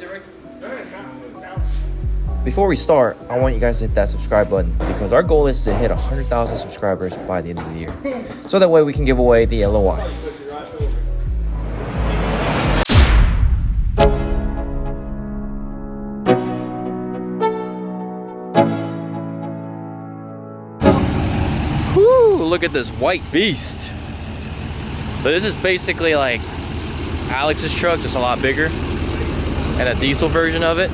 Catch it, Rick? No. Before we start, I want you guys to hit that subscribe button because our goal is to hit 100,000 subscribers by the end of the year. So that way we can give away the LOI. Whoo, look at this white beast. So this is basically like Alex's truck, just a lot bigger. And a diesel version of it.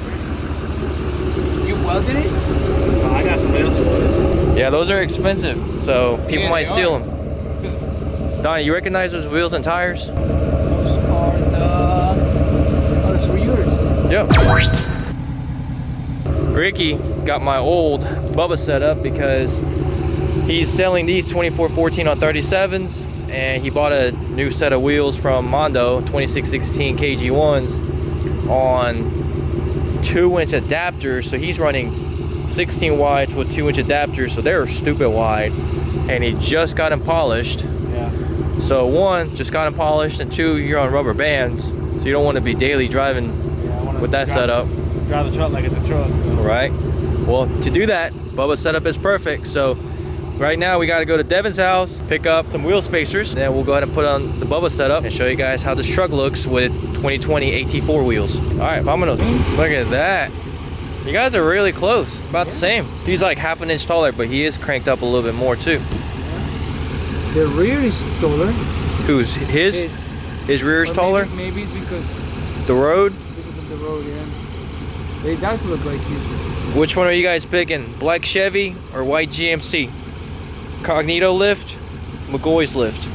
You welded it? No, I got somebody else welded. Yeah, those are expensive, so people might steal them. Donnie, you recognize those wheels and tires? Those are those were yours. Yep. Ricky got my old Bubba setup because he's selling these 2414 on 37s, and he bought a new set of wheels from Mondo, 2616 KG1s on 2-inch adapters. So he's running 16 wides with 2-inch adapters, so they're stupid wide, and he just got them polished. Yeah. So one, just got them polished, and two, you're on rubber bands, so you don't want to be daily driving with that setup. Drive the truck like it's a truck. So. Right. Well, to do that, Bubba's setup is perfect. So right now we got to go to Devin's house, pick up some wheel spacers, and then we'll go ahead and put on the Bubba setup and show you guys how this truck looks with 2020 AT4 wheels. All right, vámonos. Look at that. You guys are really close, about the same. He's like half an inch taller, but he is cranked up a little bit more too. The rear is taller. Who's his? His rear is taller? Maybe it's because the road? Because of the road, yeah. It does look like this. Which one are you guys picking? Black Chevy or white GMC? Cognito lift, McCoy's lift.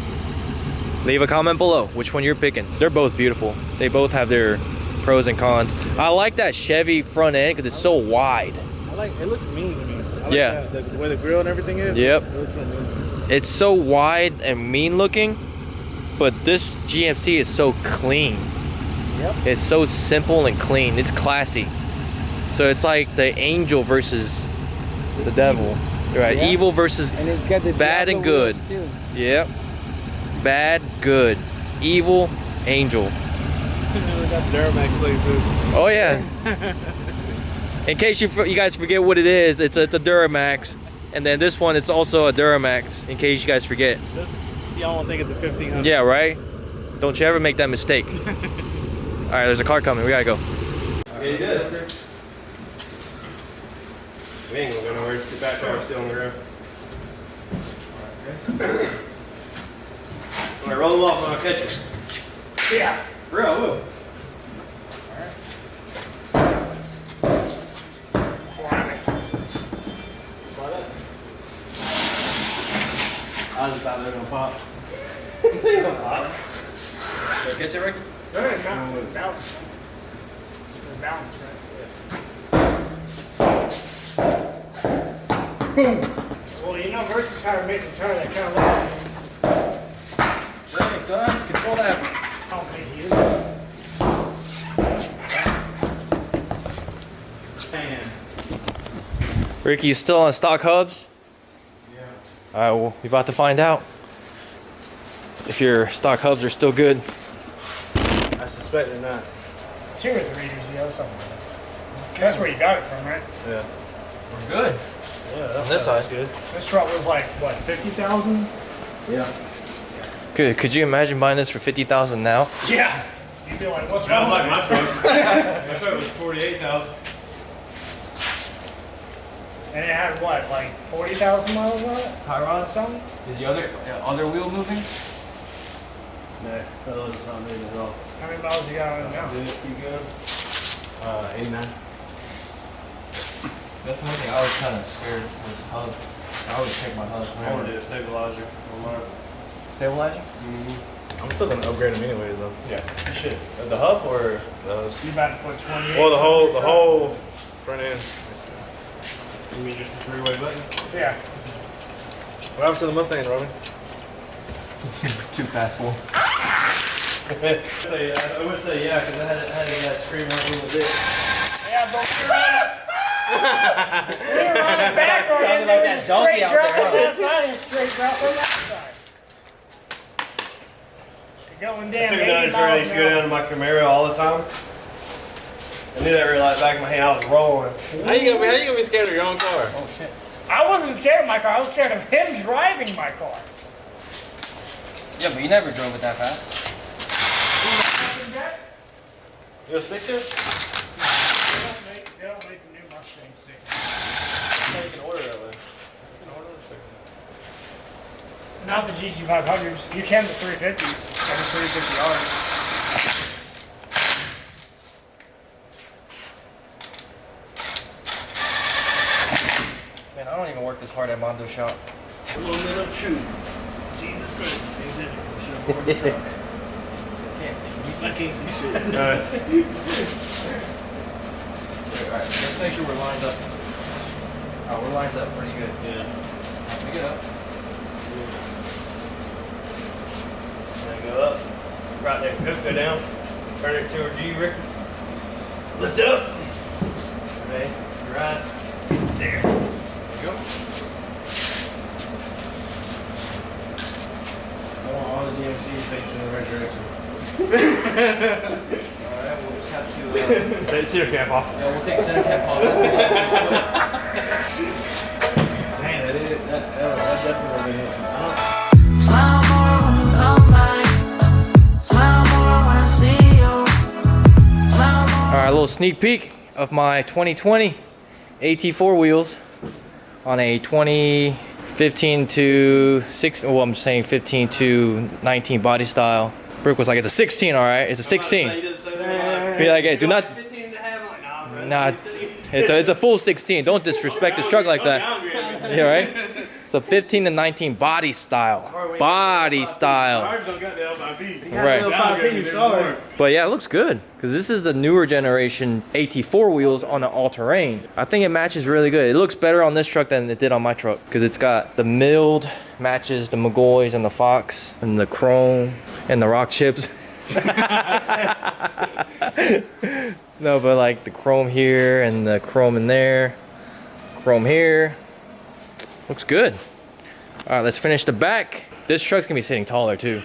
Leave a comment below which one you're picking. They're both beautiful. They both have their pros and cons. I like that Chevy front end because it's so wide. I like it. Looks mean to me. I like yeah. The way the grill and everything is. Yep. It looks so mean. It's so wide and mean looking, but this GMC is so clean. Yep. It's so simple and clean. It's classy. So it's like the angel versus the devil. Right, yeah. Evil versus and it's got the bad and good. Yep. Bad, good. Evil, angel. Oh yeah. In case you guys forget what it is, it's a Duramax. And then this one, it's also a Duramax, in case you guys forget. Y'all don't think it's a 1500. Yeah, right? Don't you ever make that mistake. Alright, there's a car coming. We gotta go. Yeah, you did. We ain't gonna go nowhere. Just get back to our still on the ground. Alright, roll them off and I'll catch you. Yeah. For real, I will. I was about to let them pop. They don't pop. You catch it, Ricky? They're bounce. They're bounce, right? Boom. Well, you know, Versatile makes a turn that kind of looks like this. Thanks, son. Control that. I don't think he is. Man. Ricky, you still on stock hubs? Yeah. Alright, well, we're about to find out if your stock hubs are still good. I suspect they're not. 2 or 3 years ago, something like that. That's where you got it from, right? Yeah. We're good. Yeah, that's On this side. good. This truck was like, what, 50,000? Yeah. Good. Could you imagine buying this for 50,000 now? Yeah. You'd be like, what's Sounds wrong like with my truck. My truck was 48,000. And it had what, like 40,000 miles on it? Tyrod something? Is the other wheel moving? No, that's not moving at all. How many miles you got on it now? Did it pretty good? 89. That's one thing I was kind of scared was hub. I always check my hub. I want to do a stabilizer on mine. Stabilizer? Mm-hmm. I'm still going to upgrade them anyways, though. Yeah. You should. The hub or those? You about to put 28? Well, the whole front end. You mean just the three-way button? Yeah. What happened to the Mustang, Robin? too fast for? I would say yeah, because I had to scream out a little bit. Yeah, but we're running back or Sounded like that donkey out there, on that side and straight drop on that side. You're going I down took 80 another miles to go down to my Camaro all the time. I knew that red light back in my hand. I was rolling. How you gonna be scared of your own car? Oh shit. I wasn't scared of my car. I was scared of him driving my car. Yeah, but you never drove it that fast. You a stick shift? They don't make the new Mustang stick. You can order that way. You can order a sticker. Not the GC500s. You can the 350s. Every 350Rs. Man, I don't even work this hard at Mondo shop. Loading up shoe. Jesus Christ. He's in Can't see. I can't see shit. Alright, let's make sure we're lined up. Oh, we're lined up pretty good. Yeah. Pick it up. Then go up. Right there. Go down. Turn it to a G, Rick. Lift up. Okay. Right there. There you go. I want all the GMCs facing in the right direction. Alright, we'll just have to, Take the cedar cap off. yeah, we'll take center cap off. Man, that definitely would have been it. Smile more when you come back. Smile more when I see you. Smile more. Alright, a little sneak peek of my 2020 AT4 wheels on a 2015 to 16, well I'm saying 15 to 19 body style. Brooke was like, it's a 16, alright, it's a 16. Be like, hey, do not, 15 and a half. I'm like, nah, bro. nah, it's a full 16. Don't disrespect the truck like that. Yeah, right? It's a 15 to 19 body style. Body style. Ours don't got the L5P. Right. L5P, sorry. But yeah, it looks good because this is the newer generation AT4 wheels on an all-terrain. I think it matches really good. It looks better on this truck than it did on my truck because it's got the milled, matches the McGoys and the Fox and the chrome and the rock chips. No, but like the chrome here and the chrome in there, chrome here. Looks good. All right, let's finish the back. This truck's gonna be sitting taller too,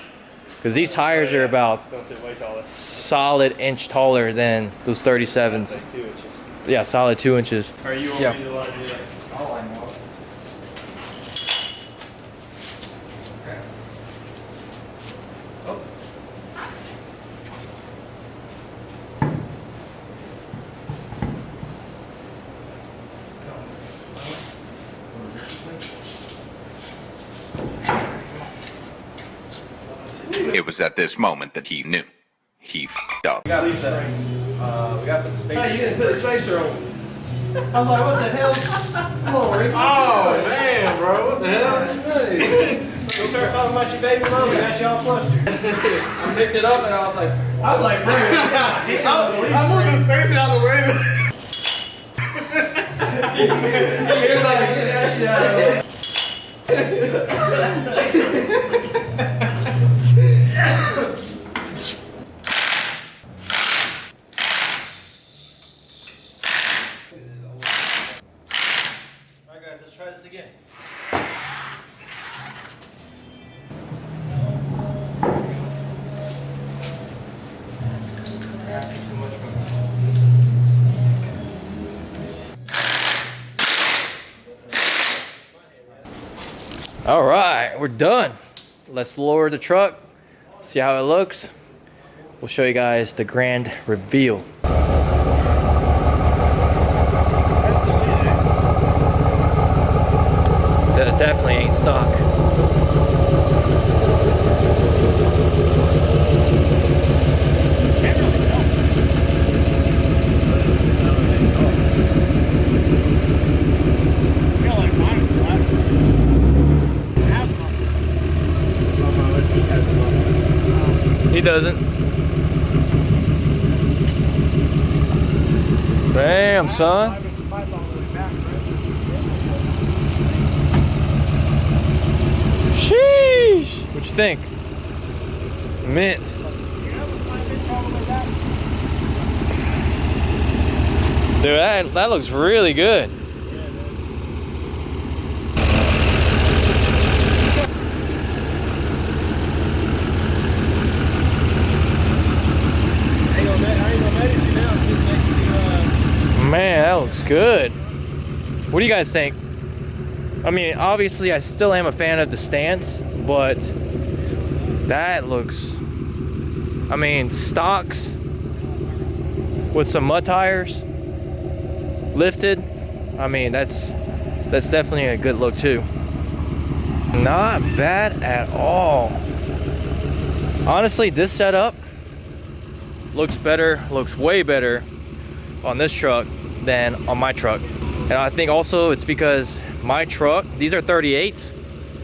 because these tires are about Don't sit way taller. solid inch taller than those 37s. Like 2 inches. Yeah, solid 2 inches. Are you Yeah. want me to line it up? I'll line them up. Oh. It was at this moment that he knew. He f***ed up. We got the space. Hey, you didn't put the spacer on. I was like, what the hell? Come on, Rick. Oh, man, bro. What the hell? Hey. Don't start talking about your baby mama. That's y'all flustered. I picked it up and I was like, I was like, bro, I'm moving the spacer out the way. here's like, get that shit out of here. alright guys, let's try this again. All right, we're done. Let's lower the truck, see how it looks. We'll show you guys the grand reveal. That definitely ain't stock. He doesn't. Damn, son. Sheesh. What you think? Mint. Dude, that looks really good. I ain't gonna manage you now. See if they can Man, that looks good. What do you guys think? I mean, obviously I still am a fan of the stance, but that looks, I mean, stocks with some mud tires lifted. I mean, that's definitely a good look too. Not bad at all. Honestly, this setup looks better, looks way better on this truck than on my truck. And I think also it's because my truck, these are 38s,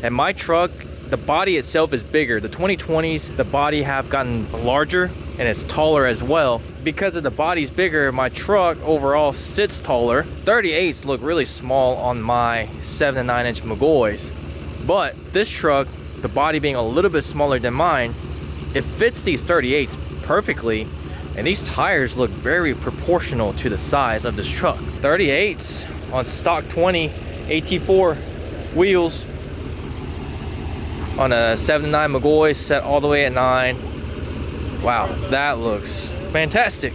and my truck, the body itself is bigger. The 2020s, the body have gotten larger and it's taller as well. Because of the body's bigger, my truck overall sits taller. 38s look really small on my 7 to 9 inch McGoys. But this truck, the body being a little bit smaller than mine, it fits these 38s perfectly, and these tires look very proportional to the size of this truck. 38s on stock 20 AT4 wheels on a 7 to 9 McGoy set all the way at 9. Wow, that looks fantastic.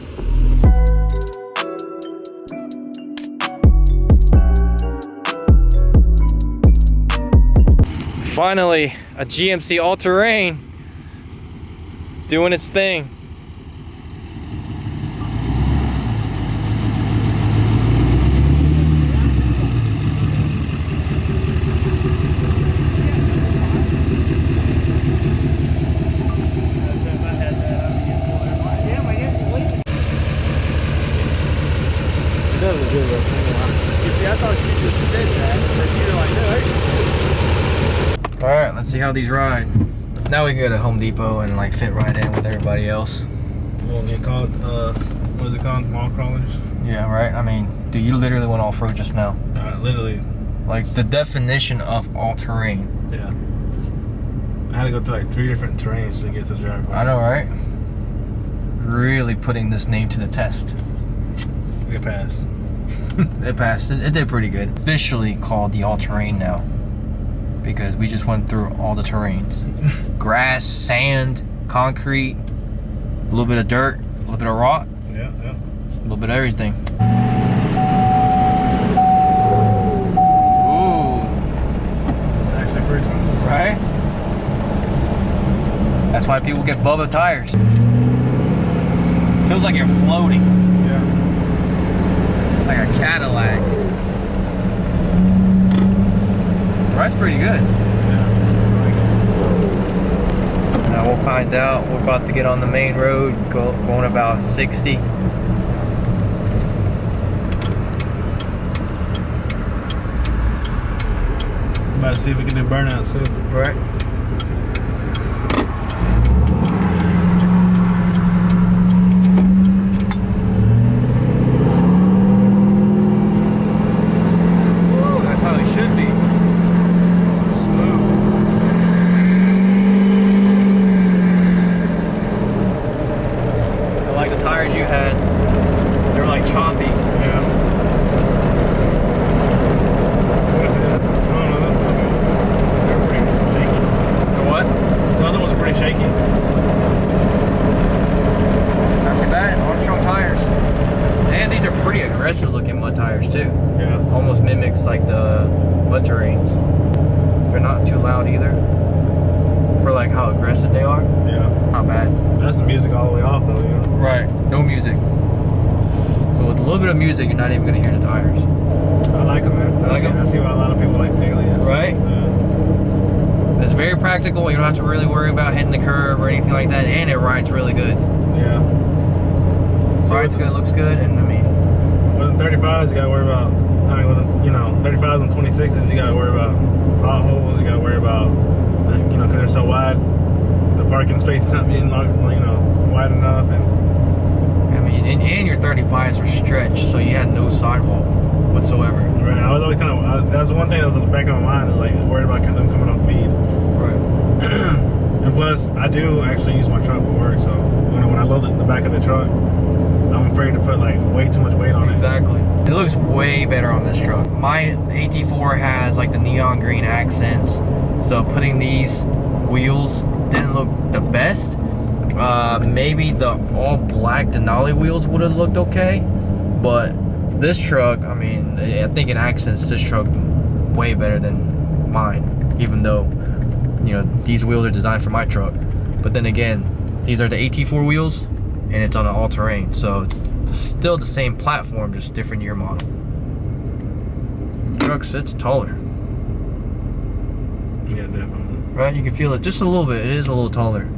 Finally, a GMC all-terrain doing its thing. Alright, let's see how these ride. Now we can go to Home Depot and like fit right in with everybody else. We'll get called, what is it called? Mall crawlers? Yeah, right? I mean, dude, you literally went off-road just now. Literally. Like, the definition of all-terrain. Yeah. I had to go through like 3 different terrains to get to the driveway. I know, right? Really putting this name to the test. It passed. It passed. It did pretty good. Officially called the all-terrain now, because we just went through all the terrains. Grass, sand, concrete, a little bit of dirt, a little bit of rock. Yeah, yeah. A little bit of everything. Ooh. It's actually pretty smooth. Right? That's why people get Bubba tires. Feels like you're floating. Yeah. Like a Cadillac. That's pretty good. Now we'll find out. We're about to get on the main road, going about 60. About to see if we can do burnouts too. Right. Ooh, that's how it should be. Like the tires you had, they were like choppy. Yeah. What's it? No, they were pretty shaky. The what? The other ones are pretty shaky. Not too bad. Armstrong tires. And these are pretty aggressive looking mud tires too. Yeah. Almost mimics like the mud terrains. They're not too loud either. For like how aggressive they are. Yeah. Not bad. That's the music all the way off though, you know? Right. No music. So with a little bit of music, you're not even gonna hear the tires. I like them, man. I like 'em? I see why a lot of people like Alias. Right? Yeah. It's very practical. You don't have to really worry about hitting the curb or anything like that, and it rides really good. Yeah. Rides good, looks good, and I mean, With the 35s, you gotta worry about, I mean, with the, 35s and 26s, you gotta worry about potholes, you gotta worry about, because they're so wide, the parking space not being, wide enough, and I mean, and your 35s are stretched, so you had no sidewall whatsoever. right, I was always that was one thing that was in the back of my mind, is like worried about them coming off speed. Right. And plus, I do actually use my truck for work, so when I load the back of the truck, I'm afraid to put like way too much weight on it. Exactly. It looks way better on this truck. My AT4 has like the neon green accents, so putting these wheels didn't look the best. Maybe the all black Denali wheels would have looked okay, but This truck, I mean, I think it accents this truck way better than mine, even though, you know, these wheels are designed for my truck. But then again, these are the AT4 wheels, and it's on an all-terrain, so it's still the same platform, just different year model. The truck sits taller. Yeah, definitely. Right, you can feel it just a little bit. It is a little taller.